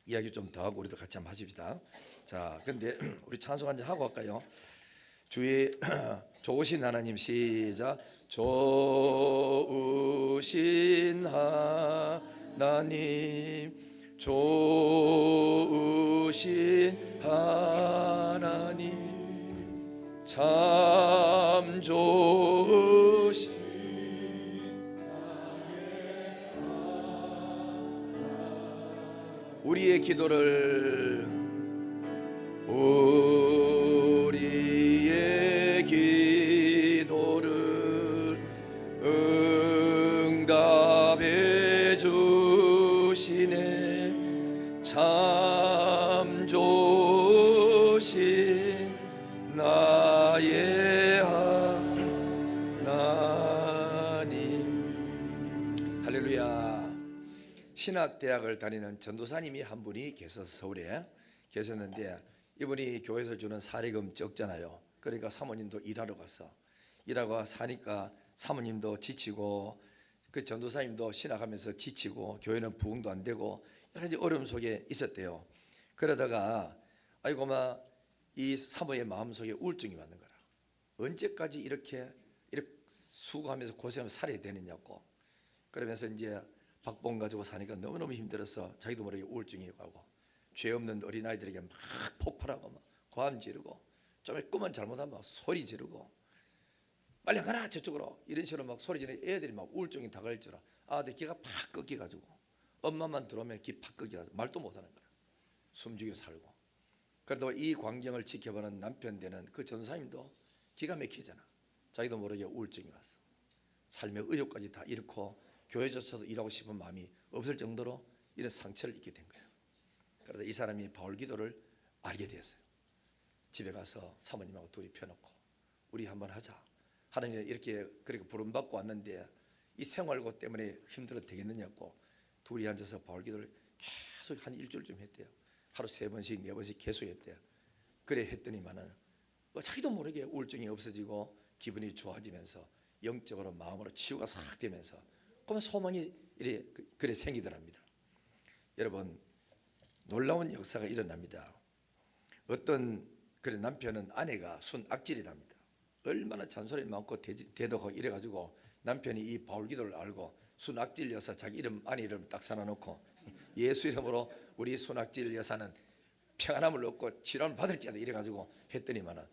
이야기 좀 더 하고 우리도 같이 한번 하십시다. 자, 근데 우리 찬송 한잔 하고 할까요? 주의 좋으신 하나님 시작. 좋으신 하나님, 좋으신 하나님, 참 좋으신 우리의 기도를 응답해 주시네. 참 좋으신 나의 하나님. 할렐루야. 신학대학을 다니는 전도사님이 한 분이 계셔서 서울에 계셨는데, 이분이 교회에서 주는 사례금 적잖아요. 그러니까 사모님도 일하러 갔어. 일하고 사니까 사모님도 지치고 그 전도사님도 신학하면서 지치고 교회는 부흥도 안 되고 여러 가지 어려움 속에 있었대요. 그러다가 아이고 이 사모의 마음속에 우울증이 왔는 거라. 언제까지 이렇게 수고하면서 고생하면서 살아야 되느냐고. 그러면서 이제 박봉 가지고 사니까 너무너무 힘들어서 자기도 모르게 우울증이 가고, 죄 없는 어린아이들에게 막 폭발하고 막 고함 지르고, 좀 조금만 잘못하면 막 소리 지르고, 빨리 가라 저쪽으로, 이런 식으로 막 소리 지르는 애들이 막 우울증이 다가올 줄 알아. 아들 기가 팍 꺾여가지고, 엄마만 들어오면 기 팍 꺾여가지고 말도 못하는 거야. 숨죽여 살고. 그러다가 이 광경을 지켜보는 남편 되는 그 전사님도 기가 막히잖아. 자기도 모르게 우울증이 왔어. 삶의 의욕까지 다 잃고 교회조차도 일하고 싶은 마음이 없을 정도로 이런 상처를 입게 된 거예요. 그러다 이 사람이 바울 기도를 알게 됐어요. 집에 가서 사모님하고 둘이 펴놓고 우리 한번 하자. 하나님 이렇게 그렇게 부름받고 왔는데 이 생활고 때문에 힘들어도 되겠느냐고 둘이 앉아서 바울 기도를 계속 한 일주일쯤 했대요. 하루 3번씩 4번씩 계속 했대요. 그래 했더니만은 자기도 모르게 우울증이 없어지고 기분이 좋아지면서 영적으로 마음으로 치유가 싹 되면서 그러면 소망이 그래 생기더랍니다. 여러분, 놀라운 역사가 일어납니다. 어떤 그래 남편은 아내가 순악질이랍니다. 얼마나 잔소리 많고 대덕하고 이래가지고 남편이 이 바울 기도를 알고 순악질 여사 자기 아내 이름 딱 써놔놓고 예수 이름으로 우리 순악질 여사는 평안함을 얻고 치료를 받을지어다 이래가지고 했더니만은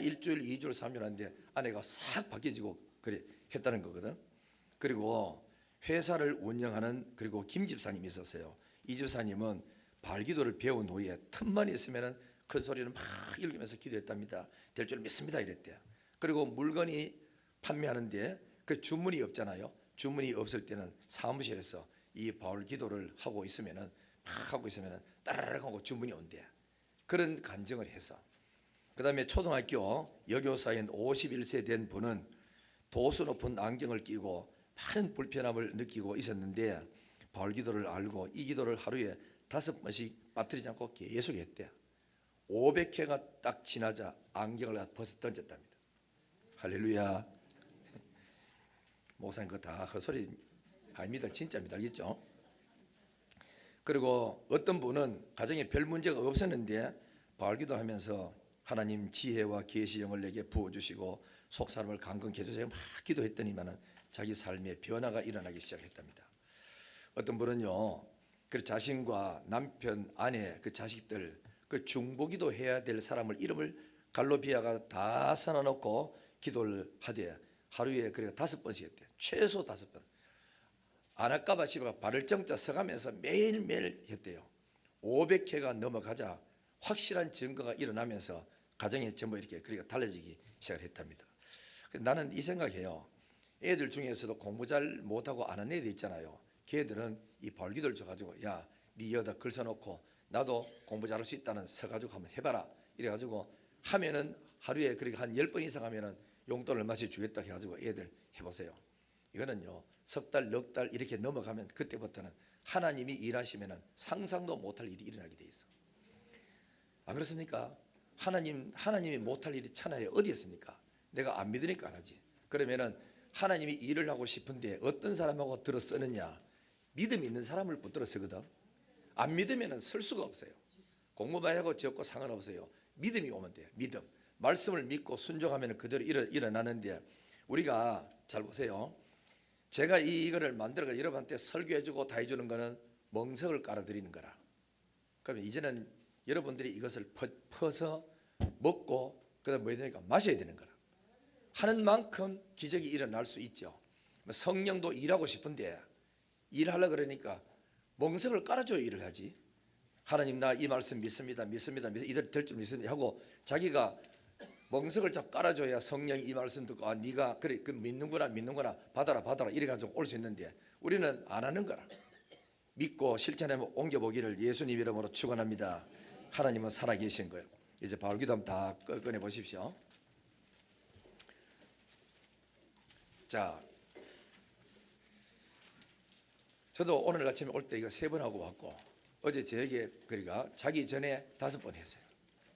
일주일, 2주일, 3주일 하는데 아내가 싹 바뀌어지고 그래 했다는 거거든. 그리고 회사를 운영하는 그리고 김 집사님이 있었어요. 이 집사님은 발기도를 배운 후에 틈만 있으면은 큰 소리를 막 읽으면서 기도했답니다. 될 줄 믿습니다 이랬대요. 그리고 물건이 판매하는데 그 주문이 없잖아요. 주문이 없을 때는 사무실에서 이 바울 기도를 하고 있으면은 따르르 하고 주문이 온대. 그런 간증을 해서 그다음에 초등학교 여교사인 51세 된 분은 도수 높은 안경을 끼고 많은 불편함을 느끼고 있었는데 바울 기도를 알고 이 기도를 하루에 5번씩 빠뜨리지 않고 계속 했대요. 500회가 딱 지나자 안경을 벗어 던졌답니다. 할렐루야. 목사님 그거 다 헛소리 아닙니다. 진짜입니다. 알겠죠? 그리고 어떤 분은 가정에 별 문제가 없었는데 바울 기도하면서 하나님 지혜와 계시 영을 내게 부어주시고 속사람을 강건케 해주세요 막 기도했더니만은 자기 삶에 변화가 일어나기 시작했답니다. 어떤 분은요, 그 자신과 남편, 아내, 그 자식들 그 중보기도 해야 될 사람을 이름을 갈로비아가 다 써놔놓고 기도를 하되 하루에 그래 5번씩 했대. 최소 5번. 안 할까봐 집에 발을 정자 서가면서 매일매일 했대요. 500회가 넘어가자 확실한 증거가 일어나면서 가정이 전부 이렇게 그러니까 달라지기 시작을 했답니다. 나는 이 생각해요. 애들 중에서도 공부 잘 못하고 안 하는 애들 있잖아요. 걔들은 이 발기도를 줘가지고 야, 네 여기다 글 써놓고 나도 공부 잘할 수 있다는 써가지고 한번 해봐라. 이래가지고 하면은 하루에 그렇게 한 10번 이상 하면은 용돈 얼마씩 주겠다 해가지고 애들 해보세요. 이거는요, 석 달, 넉 달 이렇게 넘어가면 그때부터는 하나님이 일하시면은 상상도 못할 일이 일어나게 돼 있어. 안 그렇습니까? 하나님이 못할 일이 천하에 어디 있습니까? 내가 안 믿으니까 안 하지. 그러면은 하나님이 일을 하고 싶은데 어떤 사람하고 들어 쓰느냐? 믿음이 있는 사람을 붙들어 쓰거든. 안 믿으면은 쓸 수가 없어요. 공부 많이 하고 적고 상관없어요. 믿음이 오면 돼요. 믿음. 말씀을 믿고 순종하면 그대로 일어나는데, 우리가 잘 보세요. 제가 이거를 만들어가 여러분한테 설교해주고 다 해주는 거는 멍석을 깔아드리는 거라. 그러면 이제는 여러분들이 이것을 퍼서 먹고 그다음 뭐 해야 되니까 마셔야 되는 거라. 하는 만큼 기적이 일어날 수 있죠. 성령도 일하고 싶은데 일하려 그러니까 멍석을 깔아줘야 일을 하지. 하나님 나 이 말씀 믿습니다. 이들 될 줄 믿습니다 하고 자기가 멍석을 자꾸 깔아줘야 성령이 이 말씀 듣고 아 네가 그래 그 믿는구나 받아라 이래 가지고 올 수 있는데, 우리는 안 하는 거라. 믿고 실천에 옮겨보기를 예수님 이름으로 축원합니다. 하나님은 살아계신 거예요. 이제 바울기도 다 꺼내 보십시오. 자, 저도 오늘 아침에 올 때 이거 3번 하고 왔고, 어제 저에게 그러니까 자기 전에 5번 했어요.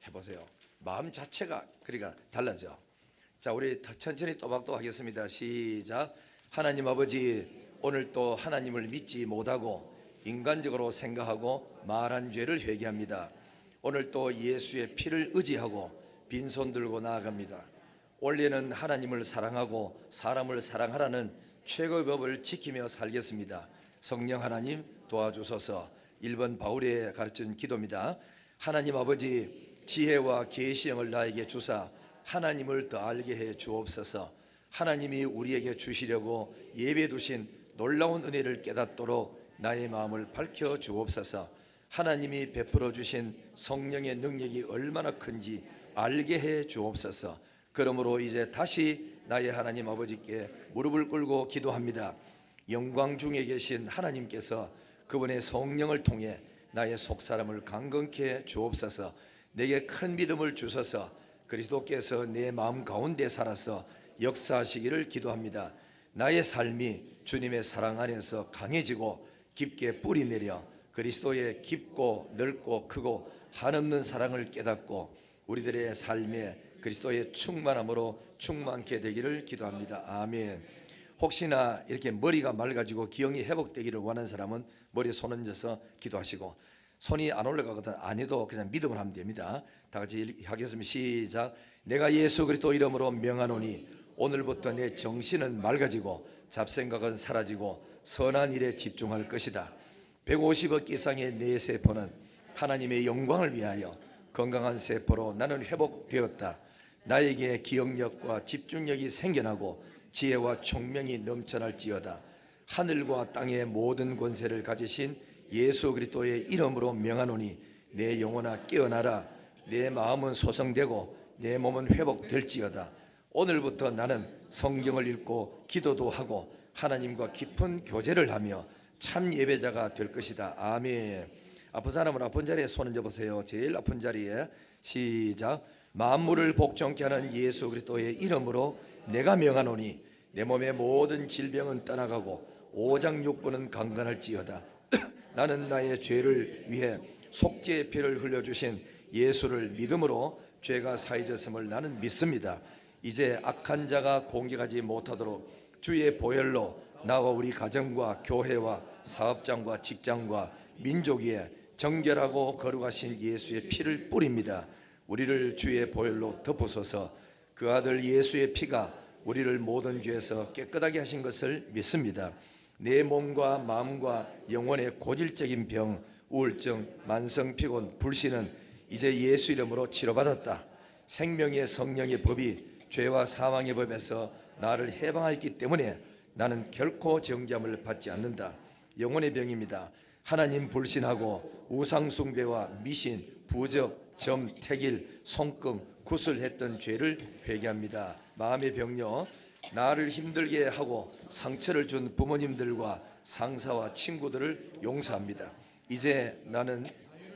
해보세요. 마음 자체가 그러니까 달라져. 자, 우리 천천히 또박또박 하겠습니다. 시작. 하나님 아버지, 오늘 또 하나님을 믿지 못하고 인간적으로 생각하고 말한 죄를 회개합니다. 오늘 또 예수의 피를 의지하고 빈손 들고 나아갑니다. 원래는 하나님을 사랑하고 사람을 사랑하라는 최고의 법을 지키며 살겠습니다. 성령 하나님 도와주소서. 1번 바울의 가르친 기도입니다. 하나님 아버지, 지혜와 계시형을 나에게 주사 하나님을 더 알게 해 주옵소서. 하나님이 우리에게 주시려고 예배해 두신 놀라운 은혜를 깨닫도록 나의 마음을 밝혀 주옵소서. 하나님이 베풀어 주신 성령의 능력이 얼마나 큰지 알게 해 주옵소서. 그러므로 이제 다시 나의 하나님 아버지께 무릎을 꿇고 기도합니다. 영광 중에 계신 하나님께서 그분의 성령을 통해 나의 속사람을 강건케 주옵소서. 내게 큰 믿음을 주셔서 그리스도께서 내 마음 가운데 살아서 역사하시기를 기도합니다. 나의 삶이 주님의 사랑 안에서 강해지고 깊게 뿌리내려 그리스도의 깊고 넓고 크고 한없는 사랑을 깨닫고 우리들의 삶에 그리스도의 충만함으로 충만케 되기를 기도합니다. 아멘. 혹시나 이렇게 머리가 맑아지고 기억이 회복되기를 원하는 사람은 머리에 손 얹어서 기도하시고, 손이 안 올라가거든 안 해도 그냥 믿음을 하면 됩니다. 다 같이 하겠습니다. 시작. 내가 예수 그리스도 이름으로 명하노니 오늘부터 내 정신은 맑아지고 잡생각은 사라지고 선한 일에 집중할 것이다. 150억 이상의 내 세포는 하나님의 영광을 위하여 건강한 세포로 나는 회복되었다. 나에게 기억력과 집중력이 생겨나고 지혜와 총명이 넘쳐날지어다. 하늘과 땅의 모든 권세를 가지신 예수 그리스도의 이름으로 명하노니 내 영혼아 깨어나라. 내 마음은 소성되고 내 몸은 회복될지어다. 오늘부터 나는 성경을 읽고 기도도 하고 하나님과 깊은 교제를 하며 참 예배자가 될 것이다. 아멘. 아픈 사람은 아픈 자리에 손 얹어보세요. 제일 아픈 자리에. 시작. 만물을 복종케 하는 예수 그리스도의 이름으로 내가 명하노니 내 몸의 모든 질병은 떠나가고 오장육부는 강건할지어다. 나는 나의 죄를 위해 속죄의 피를 흘려주신 예수를 믿음으로 죄가 사해졌음을 나는 믿습니다. 이제 악한 자가 공격하지 못하도록 주의 보혈로 나와 우리 가정과 교회와 사업장과 직장과 민족 위에 정결하고 거룩하신 예수의 피를 뿌립니다. 우리를 주의 보혈로 덮으소서. 그 아들 예수의 피가 우리를 모든 죄에서 깨끗하게 하신 것을 믿습니다. 내 몸과 마음과 영혼의 고질적인 병, 우울증, 만성 피곤, 불신은 이제 예수 이름으로 치료받았다. 생명의 성령의 법이 죄와 사망의 법에서 나를 해방하였기 때문에 나는 결코 정죄함을 받지 않는다. 영혼의 병입니다. 하나님 불신하고 우상 숭배와 미신, 부적, 점, 택일, 손금, 구슬했던 죄를 회개합니다. 마음의 병요, 나를 힘들게 하고 상처를 준 부모님들과 상사와 친구들을 용서합니다. 이제 나는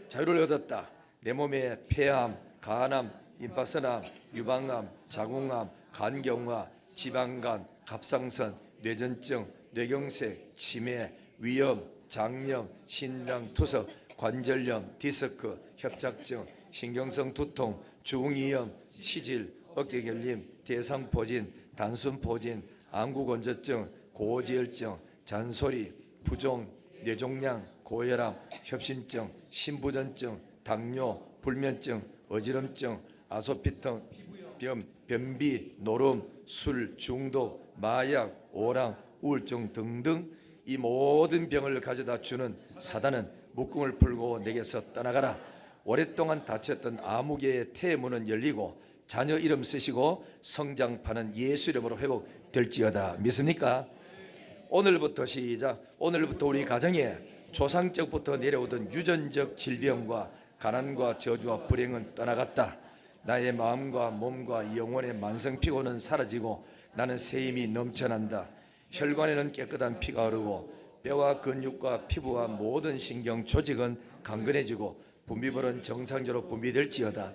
자유를 얻었다. 내 몸에 폐암, 간암, 임파선암, 유방암, 자궁암, 간경화, 지방간, 갑상선, 뇌전증, 뇌경색, 치매, 위염, 장염, 신장 투석, 관절염, 디스크, 협착증, 신경성 두통, 중이염, 치질, 어깨결림, 대상포진, 단순포진, 안구건조증, 고지혈증, 잔소리, 부종, 뇌종양, 고혈압, 협심증, 신부전증, 당뇨, 불면증, 어지럼증, 아소피성, 변비, 노름, 술, 중독, 마약, 오랑, 우울증 등등 이 모든 병을 가져다 주는 사단은 묶음을 풀고 내게서 떠나가라. 오랫동안 닫혔던 암흑의 태문은 열리고 자녀 이름 쓰시고 성장파는 예수 이름으로 회복될지어다. 믿습니까? 오늘부터 시작. 오늘부터 우리 가정에 조상적부터 내려오던 유전적 질병과 가난과 저주와 불행은 떠나갔다. 나의 마음과 몸과 영혼의 만성 피곤은 사라지고 나는 새 힘이 넘쳐난다. 혈관에는 깨끗한 피가 흐르고 뼈와 근육과 피부와 모든 신경 조직은 강건해지고 분비물은 정상적으로 분비될지어다.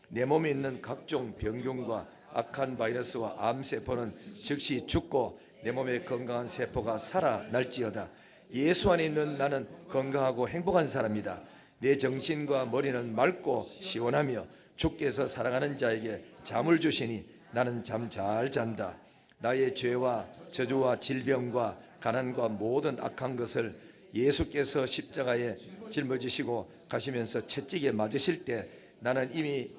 내 몸에 있는 각종 병균과 악한 바이러스와 암세포는 즉시 죽고 내 몸에 건강한 세포가 살아날지어다. 예수 안에 있는 나는 건강하고 행복한 사람이다. 내 정신과 머리는 맑고 시원하며 주께서 사랑하는 자에게 잠을 주시니 나는 잠 잘 잔다. 나의 죄와 저주와 질병과 가난과 모든 악한 것을 예수께서 십자가에 짊어지시고 가시면서 채찍에 맞으실 때 나는 이미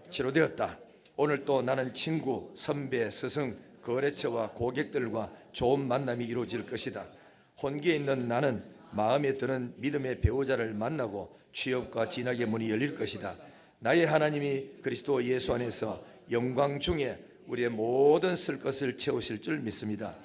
치료되었다. 오늘 또 나는 친구, 선배, 스승, 거래처와 고객들과 좋은 만남이 이루어질 것이다. 혼기에 있는 나는 마음에 드는 믿음의 배우자를 만나고 취업과 진학의 문이 열릴 것이다. 나의 하나님이 그리스도 예수 안에서 영광 중에 우리의 모든 쓸 것을 채우실 줄 믿습니다.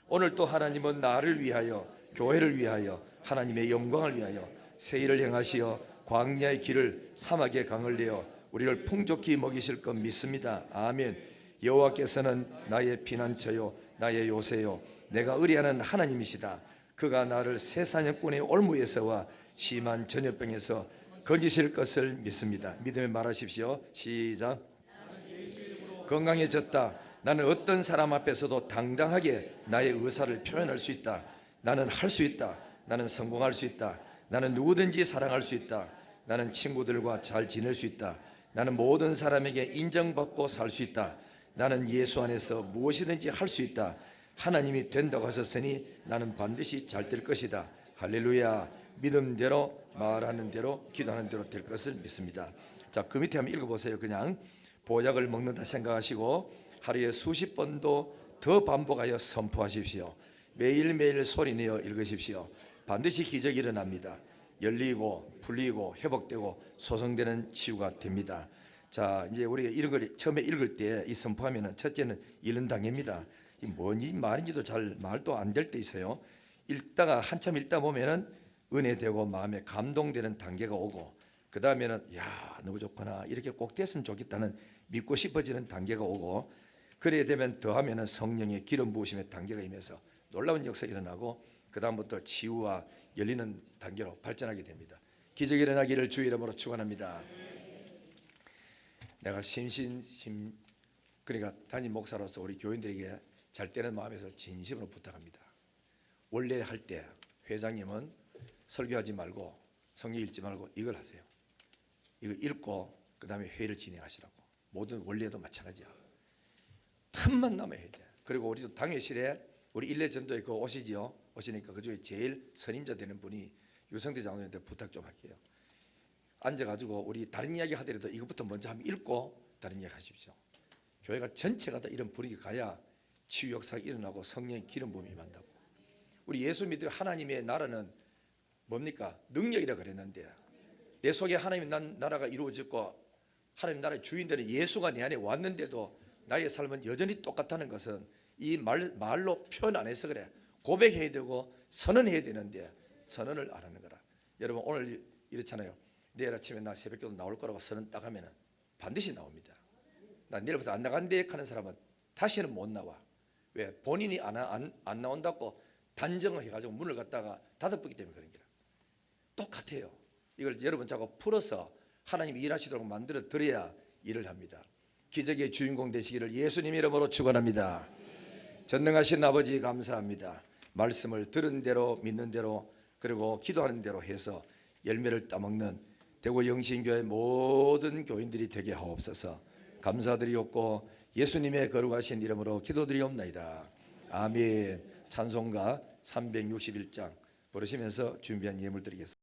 오늘 또 하나님은 나를 위하여, 교회를 위하여, 하나님의 영광을 위하여 새 일을 행하시어 광야의 길을 사막의 강을 내어 우리를 풍족히 먹이실 것 믿습니다. 아멘. 여호와께서는 나의 피난처요 나의 요새요 내가 의뢰하는 하나님이시다. 그가 나를 새 사냥꾼의 올무에서와 심한 전염병에서 건지실 것을 믿습니다. 믿음에 말하십시오. 시작. 건강해졌다. 나는 어떤 사람 앞에서도 당당하게 나의 의사를 표현할 수 있다. 나는 할 수 있다. 나는 성공할 수 있다. 나는 누구든지 사랑할 수 있다. 나는 친구들과 잘 지낼 수 있다. 나는 모든 사람에게 인정받고 살 수 있다. 나는 예수 안에서 무엇이든지 할 수 있다. 하나님이 된다고 하셨으니 나는 반드시 잘 될 것이다. 할렐루야. 믿음대로 말하는 대로 기도하는 대로 될 것을 믿습니다. 자, 그 밑에 한번 읽어보세요. 그냥 보약을 먹는다 생각하시고 하루에 수십 번도 더 반복하여 선포하십시오. 매일매일 소리내어 읽으십시오. 반드시 기적이 일어납니다. 열리고 풀리고 회복되고 소성되는 치유가 됩니다. 자, 이제 우리가 처음에 읽을 때 이 선포하면은 첫째는 읽는 단계입니다. 이 뭔지 말인지도 잘 말도 안 될 때 있어요. 읽다가 한참 읽다 보면은 은혜되고 마음에 감동되는 단계가 오고 그 다음에는 야 너무 좋구나 이렇게 꼭 됐으면 좋겠다는 믿고 싶어지는 단계가 오고 그래야 되면 더하면은 성령의 기름 부으심의 단계가 임해서 놀라운 역사가 일어나고 그 다음부터 치유와 열리는 단계로 발전하게 됩니다. 기적이 일어나기를 주의 이름으로 축원합니다. 내가 그러니까 담임 목사로서 우리 교인들에게 잘 되는 마음에서 진심으로 부탁합니다. 원래 할 때 회장님은 설교하지 말고 성경 읽지 말고 이걸 하세요. 이거 읽고 그 다음에 회의를 진행하시라고. 모든 원리에도 마찬가지야. 틈만 남아야 돼. 그리고 우리도 당회실에 우리 일례 전도에 그 오시지요. 오시니까 그 중에 제일 선임자 되는 분이 유성대 장로님한테 부탁 좀 할게요. 앉아가지고 우리 다른 이야기 하더라도 이것부터 먼저 한번 읽고 다른 이야기 하십시오. 교회가 전체가 다 이런 분위기 가야 치유 역사가 일어나고 성령의 기름 부음이 임한다고. 우리 예수 믿을 하나님의 나라는 뭡니까? 능력이라 그랬는데 내 속에 하나님의 나라가 이루어졌고 하나님 나라의 주인되는 예수가 내 안에 왔는데도 나의 삶은 여전히 똑같다는 것은 이 말로 표현 안 해서 그래. 고백해야 되고 선언해야 되는데 선언을 안 하는 거라. 여러분 오늘 이렇잖아요. 내일 아침에 나 새벽기도 나올 거라고 선언 딱 하면 반드시 나옵니다. 나 내일부터 안 나간대 하는 사람은 다시는 못 나와. 왜? 본인이 안 나온다고 단정을 해가지고 문을 갖다가 닫아보기 때문에 그런 거라. 똑같아요. 이걸 여러분 자꾸 풀어서 하나님이 일하시도록 만들어 드려야 일을 합니다. 기적의 주인공 되시기를 예수님 이름으로 축원합니다. 전능하신 아버지 감사합니다. 말씀을 들은 대로 믿는 대로 그리고 기도하는 대로 해서 열매를 따먹는 대구 영신교회 모든 교인들이 되게 하옵소서. 감사드리옵고 예수님의 거룩하신 이름으로 기도드리옵나이다. 아멘. 찬송가 361장 부르시면서 준비한 예물 드리겠습니다.